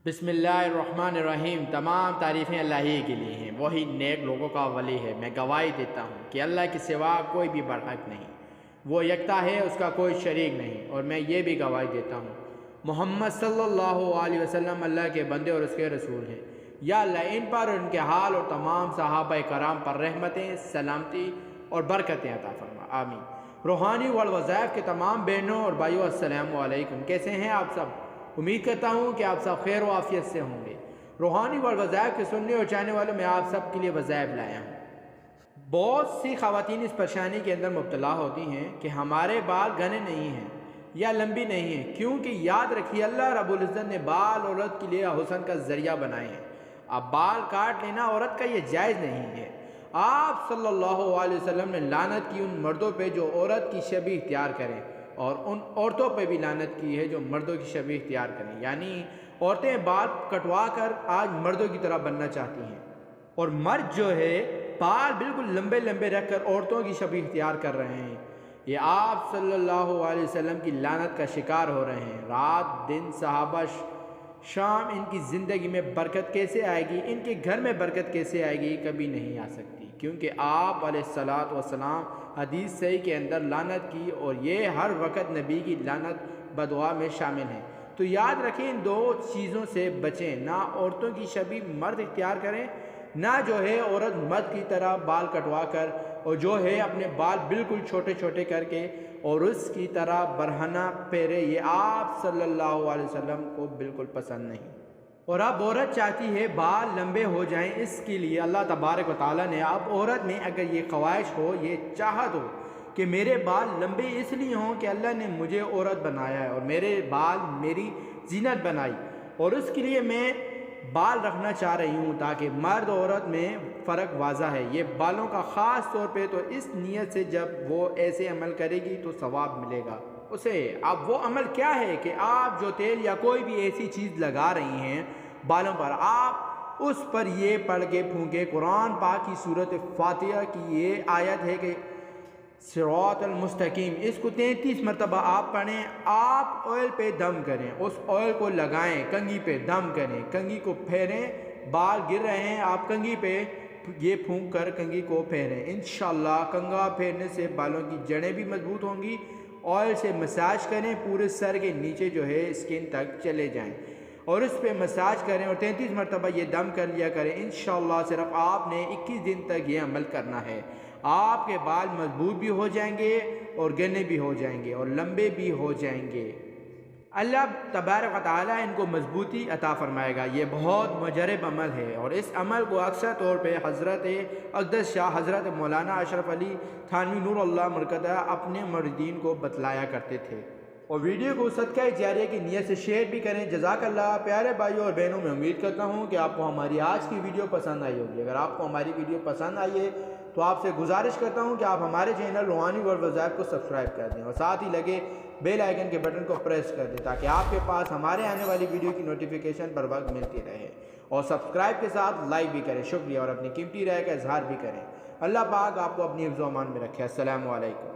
بسم اللہ الرحمن الرحیم۔ تمام تعریفیں اللہ ہی کے لیے ہیں، وہی نیک لوگوں کا ولی ہے۔ میں گواہی دیتا ہوں کہ اللہ کے سوا کوئی بھی برحق نہیں، وہ یکتا ہے، اس کا کوئی شریک نہیں۔ اور میں یہ بھی گواہی دیتا ہوں محمد صلی اللہ علیہ وسلم اللہ کے بندے اور اس کے رسول ہیں۔ یا اللہ ان پر اور ان کے حال اور تمام صحابہ کرام پر رحمتیں، سلامتی اور برکتیں عطا فرما، آمین۔ روحانی والوظائف کے تمام بہنوں اور بھائیوں السلام علیکم۔ کیسے ہیں آپ سب؟ امید کرتا ہوں کہ آپ سب خیر و عافیت سے ہوں گے۔ روحانی والوظائف کے سننے اور چاہنے والوں میں آپ سب کے لیے وظائف لایا ہوں۔ بہت سی خواتین اس پریشانی کے اندر مبتلا ہوتی ہیں کہ ہمارے بال گھنے نہیں ہیں یا لمبی نہیں ہیں، کیونکہ یاد رکھیے اللہ رب العزت نے بال عورت کے لیے حسن کا ذریعہ بنائے ہیں۔ اب بال کاٹ لینا عورت کا یہ جائز نہیں ہے۔ آپ صلی اللہ علیہ وسلم نے لعنت کی ان مردوں پہ جو عورت کی شبیہ اختیار کریں، اور ان عورتوں پہ بھی لعنت کی ہے جو مردوں کی شبیہ اختیار کریں، یعنی عورتیں بال کٹوا کر آج مردوں کی طرح بننا چاہتی ہیں، اور مرد جو ہے بال بالکل لمبے لمبے رکھ کر عورتوں کی شبیہ اختیار کر رہے ہیں۔ یہ آپ صلی اللہ علیہ وسلم کی لعنت کا شکار ہو رہے ہیں۔ رات دن صحابہ شام ان کی زندگی میں برکت کیسے آئے گی، ان کے گھر میں برکت کیسے آئے گی، کبھی نہیں آ سکتی، کیونکہ آپ علیہ الصلوۃ والسلام حدیث صحیح کے اندر لعنت کی، اور یہ ہر وقت نبی کی لعنت بدعا میں شامل ہیں۔ تو یاد رکھیں ان دو چیزوں سے بچیں، نہ عورتوں کی شبیہ مرد اختیار کریں، نہ جو ہے عورت مرد کی طرح بال کٹوا کر، اور جو ہے اپنے بال بالکل چھوٹے چھوٹے کر کے اور اس کی طرح برہنہ پہرے۔ یہ آپ صلی اللہ علیہ وسلم کو بالکل پسند نہیں۔ اور اب عورت چاہتی ہے بال لمبے ہو جائیں، اس کے لیے اللہ تبارک و تعالیٰ نے اب عورت میں اگر یہ خواہش ہو، یہ چاہت ہو کہ میرے بال لمبے اس لیے ہوں کہ اللہ نے مجھے عورت بنایا ہے اور میرے بال میری زینت بنائی، اور اس کے لیے میں بال رکھنا چاہ رہی ہوں تاکہ مرد عورت میں فرق واضح ہے۔ یہ بالوں کا خاص طور پہ تو اس نیت سے جب وہ ایسے عمل کرے گی تو ثواب ملے گا اسے۔ اب وہ عمل کیا ہے کہ آپ جو تیل یا کوئی بھی ایسی چیز لگا رہی ہیں بالوں پر، آپ اس پر یہ پڑھ کے پھونکے۔ قرآن پاک کی سورۃ فاتحہ کی یہ آیت ہے کہ صراط المستقیم، اس کو 33 مرتبہ آپ پڑھیں۔ آپ آئل پہ دم کریں، اس آئل کو لگائیں، کنگھی پہ دم کریں، کنگھی کو پھیریں۔ بال گر رہے ہیں، آپ کنگھی پہ یہ پھونک کر کنگھی کو پھیریں۔ انشاءاللہ کنگھا پھیرنے سے بالوں کی جڑیں بھی مضبوط ہوں گی۔ آئل سے مساج کریں، پورے سر کے نیچے جو ہے اسکن تک چلے جائیں اور اس پہ مساج کریں، اور 33 مرتبہ یہ دم کر لیا کریں۔ انشاءاللہ صرف آپ نے 21 دن تک یہ عمل کرنا ہے۔ آپ کے بال مضبوط بھی ہو جائیں گے اور گھنے بھی ہو جائیں گے اور لمبے بھی ہو جائیں گے۔ اللہ تبارک و تعالیٰ ان کو مضبوطی عطا فرمائے گا۔ یہ بہت مجرب عمل ہے، اور اس عمل کو اکثر طور پہ حضرت اقدس شاہ حضرت مولانا اشرف علی تھانوی نور اللہ مرکزہ اپنے مریدین کو بتلایا کرتے تھے۔ اور ویڈیو کو صدقہ جاریہ کی نیت سے شیئر بھی کریں۔ جزاک اللہ۔ پیارے بھائیوں اور بہنوں، میں امید کرتا ہوں کہ آپ کو ہماری آج کی ویڈیو پسند آئی ہوگی۔ اگر آپ کو ہماری ویڈیو پسند آئی ہے تو آپ سے گزارش کرتا ہوں کہ آپ ہمارے چینل روحانی والوظائف کو سبسکرائب کر دیں، اور ساتھ ہی لگے بیل آئیکن کے بٹن کو پریس کر دیں تاکہ آپ کے پاس ہمارے آنے والی ویڈیو کی نوٹیفیکیشن پر وقت ملتی رہے، اور سبسکرائب کے ساتھ لائک بھی کریں۔ شکریہ، اور اپنی قیمتی رائے کا اظہار بھی کریں۔ اللہ پاک آپ کو اپنی حفظ و امان میں رکھے۔ السلام علیکم۔